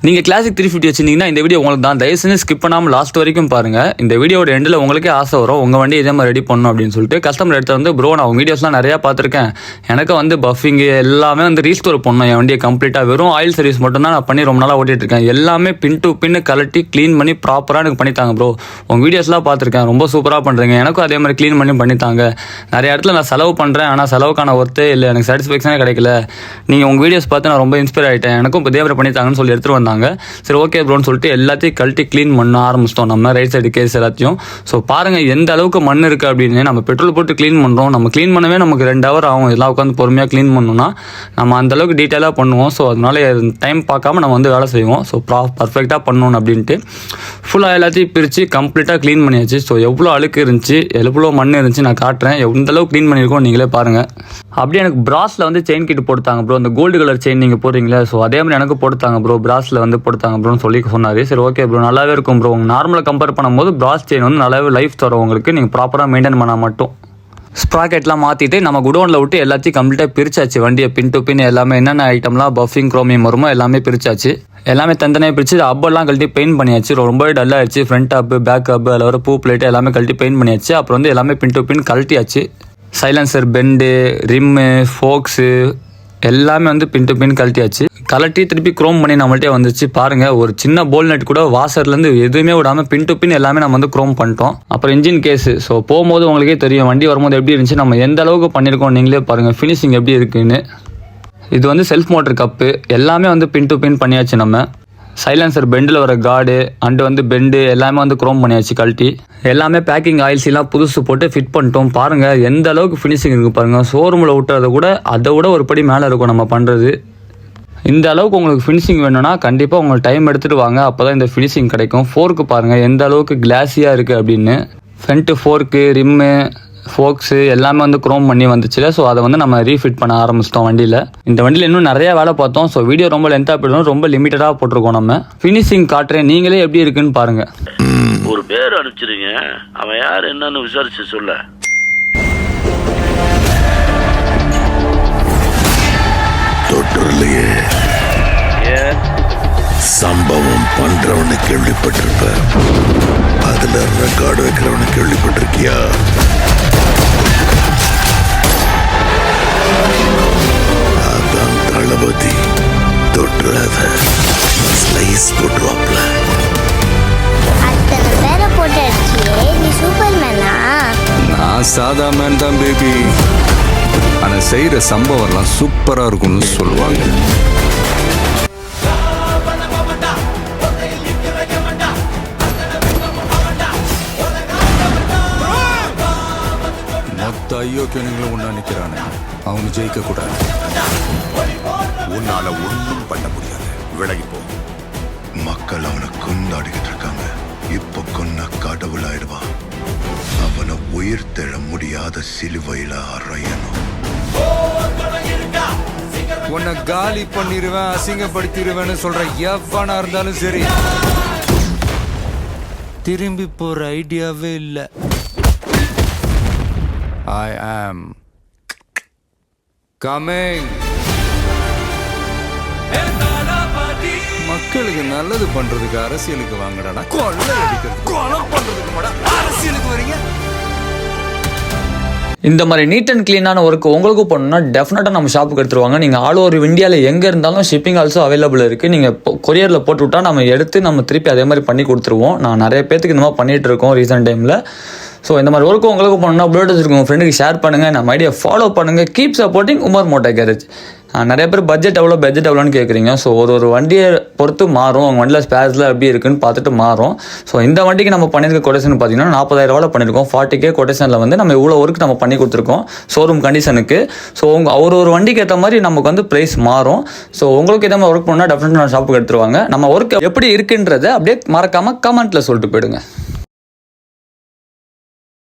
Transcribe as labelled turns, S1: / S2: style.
S1: நீங்கள் கிளாசிக் 350 வச்சிருந்தீங்கன்னா இந்த வீடியோ உங்களுக்கு தான். தயவு செஞ்சு ஸ்கிப் பண்ணாமல் லாஸ்ட் வரைக்கும் பாருங்கள். இந்த வீடியோட எண்டில் உங்களுக்கே ஆசை வரும் உங்கள் வண்டி இதே மாதிரி ரெடி பண்ணணும் அப்படின்னு சொல்லிட்டு. கஸ்டமர் எடுத்து வந்து ப்ரோ நான் உங்கள் வீடியோஸ்லாம் நிறையா பார்த்துருக்கேன், எனக்கு வந்து பஃபிங்கு எல்லாமே வந்து ரீஸ்டோர் பண்ணணும் என் வண்டியை கம்ப்ளீட்டாக. வெறும் ஆயில் சர்வீஸ் மட்டும் தான் நான் பண்ணி ரொம்ப நாளாக ஓட்டிகிட்டு இருக்கேன். எல்லாமே பின் டு பின்னு கலட்டி க்ளீன் பண்ணி ப்ராப்பராக எனக்கு பண்ணித்தாங்க ப்ரோ. உங்கள் வீடியோஸ்லாம் பார்த்துருக்கேன், ரொம்ப சூப்பராக பண்ணுறீங்க, எனக்கும் அதே மாதிரி க்ளீன் பண்ணி பண்ணித்தாங்க. நிறைய இடத்துல நான் செலவு பண்ணுறேன், ஆனால் செலவுக்கான ஒர்த்தே இல்லை, எனக்கு சாட்டிஸ்ஃபேக்ஷனே கிடைக்கல. நீங்கள் உங்கள் வீடியோஸ் பார்த்து நான் ரொம்ப இன்ஸ்பயர் ஆகிட்டேன், எனக்கும் இப்போ தேவரை பண்ணித்தாங்கன்னு சொல்லி எடுத்துகிட்டு வந்தாங்க. சரி ஓகே ப்ரோன்னு சொல்லிட்டு எல்லாத்தையும் கழட்டி க்ளீன் பண்ண ஆரம்பிச்சிட்டோம் நம்ம ரைட் சைடு கேஸ் எல்லாத்தையும். ஸோ பாருங்கள் எந்த அளவுக்கு மண் இருக்குது அப்படின்னு. நம்ம பெட்ரோல் போட்டு க்ளீன் பண்ணுறோம், நம்ம க்ளீன் பண்ணவே நமக்கு 2 hour ஆகும். எல்லாம் உட்காந்து பொறுமையாக க்ளீன் பண்ணணும்னா நம்ம அந்தளவுக்கு டீட்டெயிலாக பண்ணுவோம். ஸோ அதனால டைம் பார்க்காம நம்ம வந்து வேலை செய்வோம். ஸோ பர்ஃபெக்டாக பண்ணணும் அப்படின்ட்டு ஃபுல்லாக எல்லாத்தையும் பிரித்து கம்ப்ளீட்டாக க்ளீன் பண்ணியாச்சு. ஸோ எவ்வளோ அழுக்கு இருந்துச்சு, எவ்வளோ மண் இருந்துச்சு நான் காட்டுறேன். எந்தளவுக்கு க்ளீன் பண்ணியிருக்கோம் நீங்களே பாருங்கள். அப்படியே எனக்கு பிராஸில் வந்து செயின் கிட்டு போட்டுத்தாங்க ப்ரோ, அந்த கோல்டு கலர் செயின் நீங்கள் போடுறீங்களே, ஸோ அதே மாதிரி எனக்கு போட்டுத்தாங்க ப்ரோ, பிராஸில் வந்து போட்டுத்தாங்க ப்ரோன்னு சொல்லி சொன்னார். சரி ஓகே ப்ரோ நல்லாவே இருக்கும் ப்ரோ. உங்கள் நார்மலாக கம்பேர் பண்ணும்போது பிராஸ் செயின் வந்து நல்லாவே லைஃப் தரும் உங்களுக்கு, நீங்கள் ப்ராப்பராக மெயின்டைன் பண்ணால் மட்டும். ஸ்ப்ராக்கெட்லாம் மாற்றிட்டு நம்ம குடோனில் விட்டு எல்லாத்தையும் கம்ப்ளீட்டாக பிரிச்சாச்சு. வண்டியை பின் டு பின் எல்லாமே என்னென்ன ஐட்டம்லாம் பஃபிங் குரோமியம் வருமோ எல்லாமே பிரிச்சாச்சு. எல்லாமே தனித்தனியாக பிரித்து அப்பெல்லாம் கழட்டி பெயிண்ட் பண்ணியாச்சு. ரொம்பவே டல்லாகிடுச்சு. ஃப்ரண்ட் அப்பு பேக் அப்பு அதில் வர பூ பிளேட்டு எல்லாமே கழட்டி பெயிண்ட் பண்ணியாச்சு. அப்புறம் வந்து எல்லாமே பின் டு பின் கழட்டியாச்சு. சைலன்சர், பெண்டு, ரிம்மு, ஃபோக்ஸு எல்லாமே வந்து பின் டு பின் கழட்டியாச்சு. கலட்டி திருப்பி க்ரோம் பண்ணி நம்மள்ட்டே வந்துச்சு. பாருங்கள் ஒரு சின்ன போல் நட் கூட வாசர்லேருந்து எதுவுமே விடாமல் பின் டு பின் எல்லாமே நம்ம வந்து க்ரோம் பண்ணிட்டோம். அப்புறம் இன்ஜின் கேஸு, ஸோ போகும்போது உங்களுக்கே தெரியும் வண்டி வரும்போது எப்படி இருந்துச்சு, நம்ம எந்த அளவுக்கு பண்ணியிருக்கோம் நீங்களே பாருங்கள் ஃபினிஷிங் எப்படி இருக்குன்னு. இது வந்து செல்ஃப் மோட்டர் கப்பு எல்லாமே வந்து பின் டு பின் பண்ணியாச்சு. நம்ம சைலன்சர் பெண்டில் வர கார்டு அண்டு வந்து பெண்டு எல்லாமே வந்து க்ரோம் பண்ணியாச்சு கழட்டி. எல்லாமே பேக்கிங் ஆயில்ஸ்லாம் புதுசு போட்டு ஃபிட் பண்ணிட்டோம். பாருங்கள் எந்த அளவுக்கு ஃபினிஷிங் இருக்குது பாருங்கள். ஷோரூமில் விட்டுறத கூட அதை விட ஒரு படி மேலே இருக்கும் நம்ம பண்ணுறது. இந்த அளவுக்கு உங்களுக்கு ஃபினிஷிங் வேணும்னா கண்டிப்பாக உங்களுக்கு டைம் எடுத்துகிட்டு வாங்க, அப்போ தான் இந்த ஃபினிஷிங் கிடைக்கும். ஃபோர்க்கு பாருங்கள் எந்த அளவுக்கு கிளாஸியாக இருக்குது அப்படின்னு. ஃப்ரண்ட்டு ஃபோர்க்கு, ரிம்மு, ஃபோக்ஸு எல்லாமே வந்து க்ரோம் பண்ணி வந்துச்சுல. ஸோ அதை வந்து நம்ம ரீஃபிட் பண்ண ஆரம்பிச்சிட்டோம் வண்டியில். இந்த வண்டியில் இன்னும் நிறையா வேலை பார்த்தோம். ஸோ வீடியோ ரொம்ப லென்த்தாக போயிடும், ரொம்ப லிமிட்டடாக போட்டிருக்கோம். நம்ம ஃபினிஷிங் காட்டுறேன், நீங்களே எப்படி இருக்குன்னு பாருங்கள்.
S2: ஒரு பேர் அனுப்பிச்சிருங்க, அவன் யார் என்னன்னு விசாரிச்சு சொல்ல.
S3: தொற்றுலையே சம்பவம் பண்றவனு கேள்விப்பட்டிருப்ப, அதுல ரெக்கார்டு வைக்கிறவனு கேள்விப்பட்டிருக்கியா? அதான் தளபதி. தொற்றுறாத ஸ்லைஸ் போட்டுவாப்ல.
S4: அத்தனை பேரை போட்டு அடிச்சியே, நீ சூப்பர் மேனா?
S5: நான் சாதா மேன் தான் பேபி, ஆனால் செய்கிற சம்பவம்லாம் சூப்பராக இருக்கும்னு சொல்லுவாங்க. மொத்த ஐயோக்கியனுங்களும் ஒன்றா நிற்கிறானே, அவங்க ஜெயிக்கக்கூடாது.
S3: உன்னால ஒன்றும் பண்ண முடியாது, விலகிப்போ. மக்கள் அவனை கொண்டாடிக்கிட்டு இருக்காங்க. இப்ப கொன்ன கடவுள் ஆயிடுவான். அவனை உயிர் தெழ முடியாத சிலுவையில அறையணும்.
S5: உன்னை காலி பண்ணிடுவேன், அசிங்கப்படுத்திடுவேன்னு சொல்ற எவனா இருந்தாலும் சரி, திரும்பி போற ஐடியாவே இல்லை. I am coming. மக்களுக்கு நல்லது பண்றதுக்கு அரசியலுக்கு வாங்கடா, கொள்ளை அடிக்கிறது கொலை பண்றதுக்கு மட்டும் அரசியலுக்கு வரீங்க.
S1: இந்த மாதிரி நீட் அண்ட் க்ளீனான ஒர்க் உங்களுக்கு பண்ணணும்னா டெஃபினட்டாக நம்ம ஷாப்புக்கு எடுத்துருவாங்க. நீங்கள் ஆல் ஓவர் இந்தியாவில் எங்கே இருந்தாலும் ஷிப்பிங் ஆல்சோ அவைலபிள் இருக்குது. நீங்கள் கொரியரில் போட்டு விட்டால் நம்ம எடுத்து நம்ம திருப்பி அதே மாதிரி பண்ணி கொடுத்துருவோம். நான் நிறைய பேத்துக்கு இந்த மாதிரி பண்ணிகிட்டு இருக்கோம் ரீசெண்ட் டைமில். ஸோ இந்த மாதிரி ஒர்க்கு உங்களுக்கு பண்ணணும்னா ப்ளூடூத் இருக்கும் உங்கள் ஃப்ரெண்டுக்கு ஷேர் பண்ணுங்கள், நம்ம ஐடியா ஃபாலோ பண்ணுங்கள். Keep supporting Umar motor garage. நிறைய பேர் பட்ஜெட் எவ்வளோன்னு கேட்குறீங்க. ஸோ ஒரு வண்டியை பொறுத்து மாறும், உங்கள் வண்டியில் ஸ்பேர்ஸில் எப்படி இருக்குன்னு பார்த்துட்டு மாறும். ஸோ இந்த வண்டிக்கு நம்ம பண்ணியிருக்க கொட்டேஷன் பார்த்தீங்கன்னா 40,000 பண்ணியிருக்கோம். 40K கொட்டேஷனில் வந்து நம்ம இவ்வளோ ஒர்க் நம்ம பண்ணி கொடுத்துருக்கோம் ஷோரூம் கண்டிஷனுக்கு. ஸோ ஒரு வண்டிக்கு ஏற்ற மாதிரி நமக்கு வந்து ப்ரைஸ் மாறும். ஸோ உங்களுக்கு எதாவது ஒர்க் பண்ணால் டெஃபினட்டாக ஷாப்புக்கு எடுத்துருவாங்க. நம்ம ஒர்க் எப்படி இருக்குன்றதை அப்படியே மறக்காமல் கமெண்ட்டில் சொல்லிட்டு போயிடுங்க.